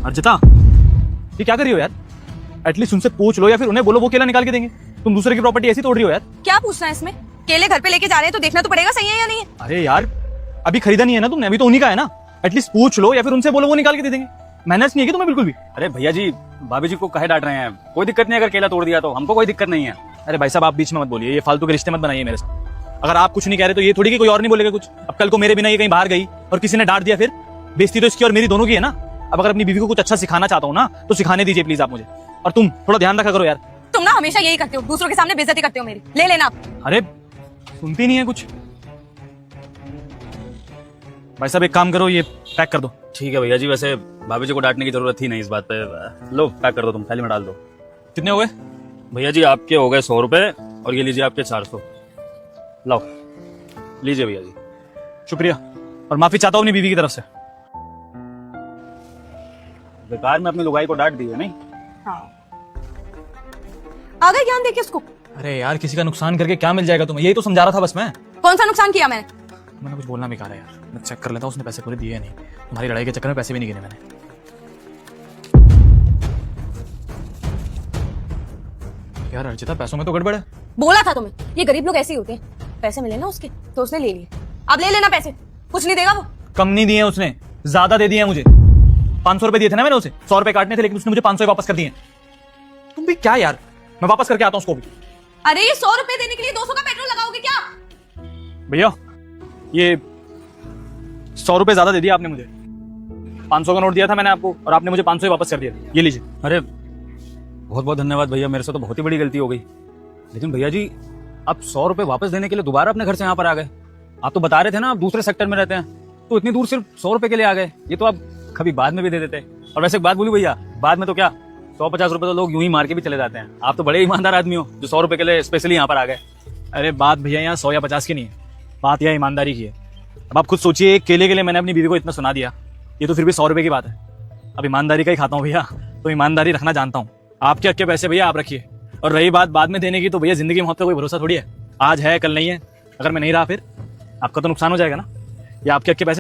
अर्जिता, ये क्या कर रही हो यार? एटलीस्ट उनसे पूछ लो या फिर उन्हें बोलो वो केला निकाल के देंगे। तुम दूसरे की प्रॉपर्टी ऐसी तोड़ रही हो यार। क्या पूछना है इसमें? केले घर पे लेके जा रहे हैं तो देखना तो पड़ेगा सही है या नहीं है। अरे यार, अभी खरीदा नहीं है ना तुमने, अभी तो उन्हीं का है ना। एटलीस्ट पूछ लो या फिर उनसे बोलो वो निकाल के दे देंगे। मैनेज नहीं है कि तुम्हें बिल्कुल भी? अरे भैया जी, भाभी जी को काहे डांट रहे हैं? कोई दिक्कत नहीं, अगर केला तोड़ दिया तो हमको कोई दिक्कत नहीं है। अरे भाई साहब, आप बीच में मत बोलिए, ये फालतू के रिश्ते मत बनाइए मेरे साथ। अगर आप कुछ नहीं कह रहे तो ये थोड़ी कि कोई और नहीं बोलेगा कुछ। अब कल को मेरे बिना ये कहीं बाहर गई और किसी ने डांट दिया, फिर बेइज्जती तो इसकी और मेरी दोनों की है ना। अब अगर अपनी बीवी को कुछ अच्छा सिखाना चाहता हूँ ना तो सिखाने दीजिए प्लीज आप मुझे। और तुम थोड़ा ध्यान रखा करो यार। तुम ना हमेशा यही करते हो, दूसरों के सामने बेइज्जती करते हो मेरी। ले लेना आप। अरे सुनती नहीं है कुछ। भाई साहब एक काम करो, ये पैक कर दो। ठीक है भैया जी, वैसे भाभी जी को डांटने की जरूरत थी नहीं इस बात पे। लो पैक कर दो, तुम थैली में डाल दो। कितने हो गए? भैया जी आपके हो गए 100 रुपए और ये लीजिए आपके 400। लाओ लीजिए भैया जी। शुक्रिया, और माफी चाहता हूँ अपनी बीवी की तरफ से। बेकार में अपनी लुगाई को डांट दी है नहीं। हाँ, आ गए ज्ञान देके उसको। अरे यार, किसी का नुकसान करके क्या मिल जाएगा तुम्हें, यही तो समझा रहा था बस मैं। कौन सा नुकसान किया मैंने? मैंने कुछ बोलना बेकार है यार, मैं चेक कर लेता हूँ उसने पैसे पूरे दिए नहीं। तुम्हारी लड़ाई के चक्कर में पैसे भी नहीं गिने मैंने। यार अर्जिता, पैसों में तो गड़बड़ है। बोला था तुम्हें, ये गरीब लोग ऐसे ही होते हैं। पैसे मिले ना उसके तो उसने ले लिए। अब ले लेना पैसे, कुछ नहीं देगा वो। कम नहीं दिए उसने, ज्यादा दे दिए मुझे। 500 रुपए दिए थे ना मैंने उसे, 100 रुपए काटने थे, लेकिन उसने मुझे 500 वापस कर दिए। तुम भी क्या यार, मैं वापस करके आता हूँ उसको भी। अरे ये 100 रुपए देने के लिए 200 का पेट्रोल लगाओगे क्या? भैया ये 100 रुपए ज्यादा दे दिया आपने मुझे। 500 का नोट दिया था मैंने आपको और आपने मुझे 500 ही वापस कर दिया। ये लीजिए। अरे बहुत बहुत धन्यवाद भैया, मेरे से तो बहुत ही बड़ी गलती हो गई। लेकिन भैया जी, आप 100 रुपए वापस देने के लिए दोबारा अपने घर से यहाँ पर आ गए। आप तो बता रहे थे ना आप दूसरे सेक्टर में रहते हैं, तो इतनी दूर सिर्फ 100 रुपए के लिए आ गए। ये तो आप कभी बाद में भी दे देते। और वैसे एक बात बोली भैया, बाद में तो क्या 150 रुपए तो लोग यूं ही मार के भी चले जाते हैं। आप तो बड़े ईमानदार आदमी हो जो 100 रुपए के लिए स्पेशली यहाँ पर आ गए। अरे बात भैया यहाँ 100 या 50 की नहीं है, बात यह ईमानदारी की है। अब आप खुद सोचिए, एक केले के लिए मैंने अपनी बीवी को इतना सुना दिया, ये तो फिर भी 100 रुपए की बात है। अब ईमानदारी का ही खाता हूँ भैया, तो ईमानदारी रखना जानता हूँ। आपके हक के पैसे भैया आप रखिए, और रही बात बाद में देने की, तो भैया जिंदगी में का कोई भरोसा थोड़ी है। आज है कल नहीं है, अगर मैं नहीं रहा फिर आपका तो नुकसान हो जाएगा ना। या आपके हक के पैसे